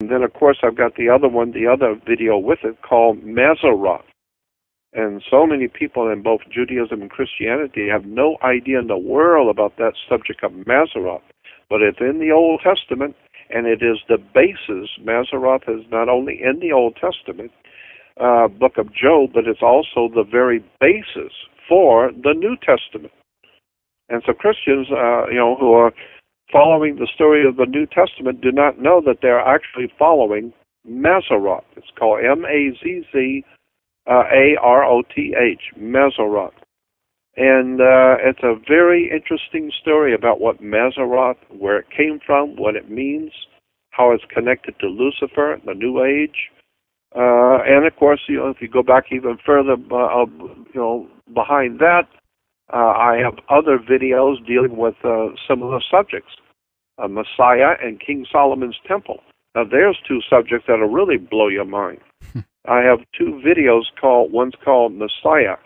And then, of course, I've got the other one, the other video with it called Mazzaroth. And so many people in both Judaism and Christianity have no idea in the world about that subject of Mazzaroth. But it's in the Old Testament, and it is the basis. Mazzaroth is not only in the Old Testament, book of Job, but it's also the very basis for the New Testament. And so Christians, who are following the story of the New Testament do not know that they're actually following Mazzaroth. It's called Mazzaroth, Mazzaroth. And it's a very interesting story about what Mazzaroth, where it came from, what it means, how it's connected to Lucifer, the New Age. And, of course, if you go back even further, behind that, I have other videos dealing with similar subjects, Messiah and King Solomon's Temple. Now, there's two subjects that'll really blow your mind. I have two videos one's called Messiah,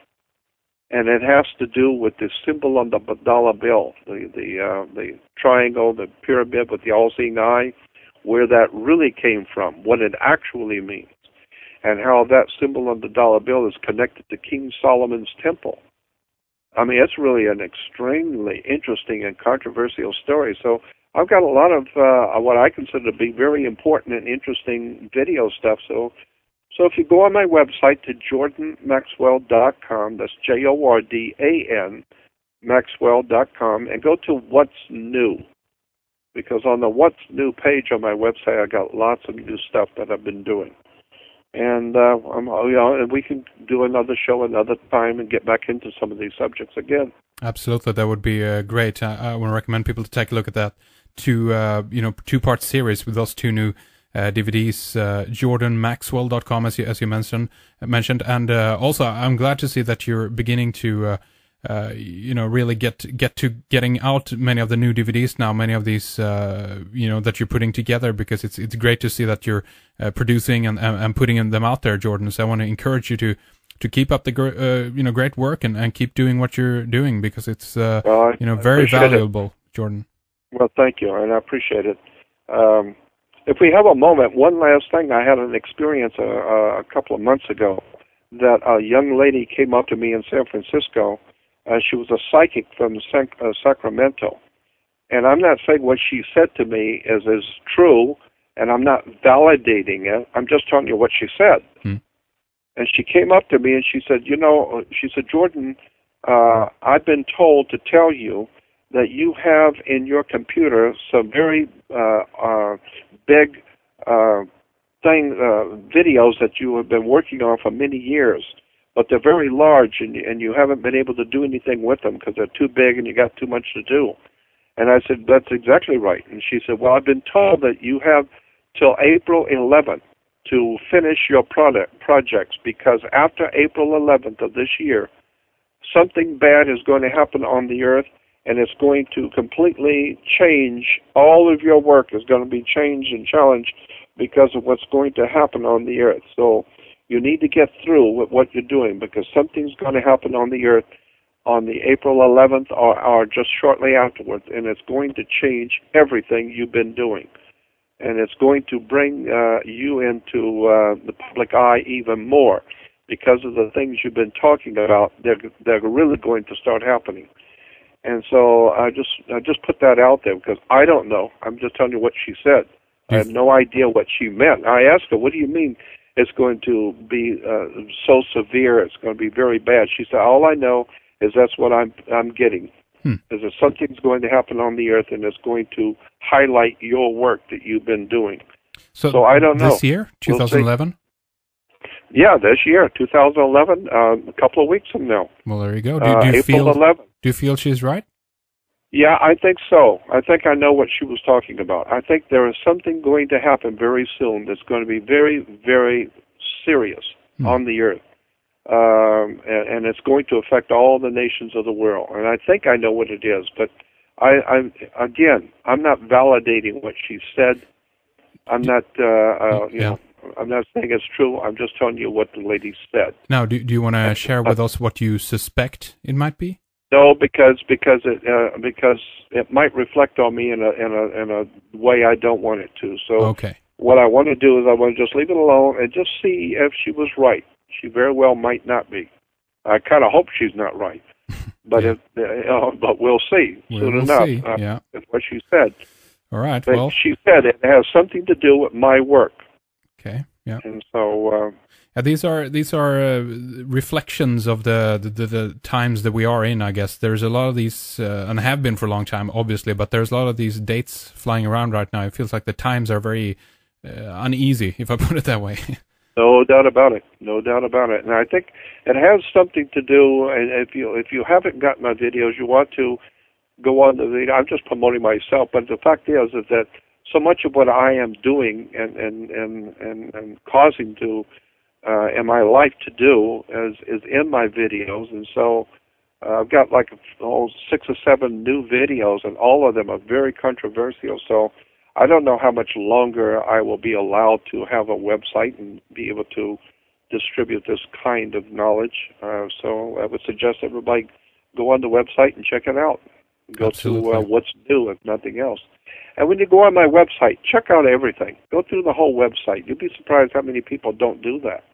and it has to do with the symbol on the dollar bill, the triangle, the pyramid with the all-seeing eye, where that really came from, what it actually means, and how that symbol on the dollar bill is connected to King Solomon's Temple. I mean, it's really an extremely interesting and controversial story. So I've got a lot of what I consider to be very important and interesting video stuff. So if you go on my website to jordanmaxwell.com, that's Jordan, Maxwell.com, and go to What's New. Because on the What's New page on my website, I got lots of new stuff that I've been doing. And and we can do another show another time and get back into some of these subjects again. Absolutely, that would be great. I want to recommend people to take a look at that two-part series with those two new DVDs, jordanmaxwell.com, as you mentioned, and also I'm glad to see that you're beginning to really getting out many of the new DVDs now, many of these that you're putting together, because it's great to see that you're producing and putting them out there, Jordan. So I want to encourage you to keep up the great work and keep doing what you're doing, because it's very valuable, Jordan. Well, thank you, and I appreciate it. If we have a moment, one last thing. I had an experience a couple of months ago that a young lady came up to me in San Francisco. She was a psychic from Sacramento. And I'm not saying what she said to me is true, and I'm not validating it. I'm just telling you what she said. And she came up to me and she said, Jordan, I've been told to tell you that you have in your computer some very big videos that you have been working on for many years, but they're very large, and you haven't been able to do anything with them because they're too big and you got too much to do. And I said, that's exactly right. And she said, well, I've been told that you have till April 11th to finish your projects, because after April 11th of this year, something bad is going to happen on the earth, and it's going to completely change. All of your work is going to be changed and challenged because of what's going to happen on the earth. So you need to get through with what you're doing, because something's going to happen on the earth on the April 11th or just shortly afterwards, and it's going to change everything you've been doing. And it's going to bring you into the public eye even more, because of the things you've been talking about. They're really going to start happening. And so I just put that out there because I don't know. I'm just telling you what she said. I have no idea what she meant. I asked her, what do you mean it's going to be so severe, it's going to be very bad? She said, all I know is that's what I'm getting. Is that something's going to happen on the earth, and it's going to highlight your work that you've been doing. So I don't know. This year, 2011? Yeah, this year, 2011, a couple of weeks from now. Well, there you go. April 11th. Do you feel she's right? Yeah, I think so. I think I know what she was talking about. I think there is something going to happen very soon that's going to be very, very serious on the earth. And it's going to affect all the nations of the world. And I think I know what it is. But, I'm not validating what she said. I'm not, I'm not saying it's true. I'm just telling you what the lady said. Now, do you want to share with us what you suspect it might be? No, because it might reflect on me in a way I don't want it to. So okay. what I want to do is I want to just leave it alone and just see if she was right. She very well might not be. I kind of hope she's not right, but but we'll see soon enough. See. Yeah, that's what she said. All right. But well, she said it has something to do with my work. Okay. Yeah. And so these are reflections of the times that we are in. I guess there's a lot of these, and have been for a long time, obviously. But there's a lot of these dates flying around right now. It feels like the times are very uneasy, if I put it that way. No doubt about it. No doubt about it. And I think it has something to do. And if you haven't gotten my videos, you want to go on the video. I'm just promoting myself, but the fact is that so much of what I am doing and causing to in my life to do is in my videos, and so I've got like 6 or 7 new videos, and all of them are very controversial. So I don't know how much longer I will be allowed to have a website and be able to distribute this kind of knowledge. So I would suggest everybody go on the website and check it out. Go Absolutely. to what's new, if nothing else. And when you go on my website, check out everything. Go through the whole website. You'll be surprised how many people don't do that.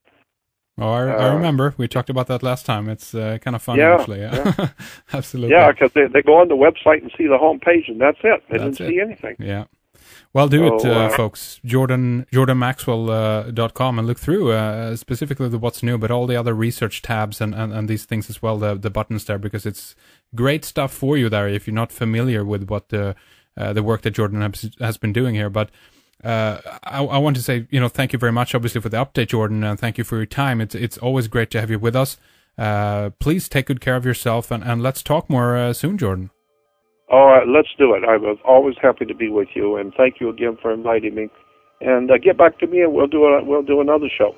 Oh, I remember. We talked about that last time. It's kind of fun, actually. Yeah. Absolutely. Yeah, because they go on the website and see the home page, and that's it. They didn't see anything. Yeah. Well, do it, folks. JordanMaxwell.com and look through specifically the what's new, but all the other research tabs and these things as well, the buttons there, because it's great stuff for you there if you're not familiar with what the work that Jordan has been doing here. But I want to say, thank you very much, obviously, for the update, Jordan, and thank you for your time. It's always great to have you with us. Please take good care of yourself, and let's talk more soon, Jordan. All right, let's do it. I was always happy to be with you, and thank you again for inviting me. And get back to me, and we'll do another show.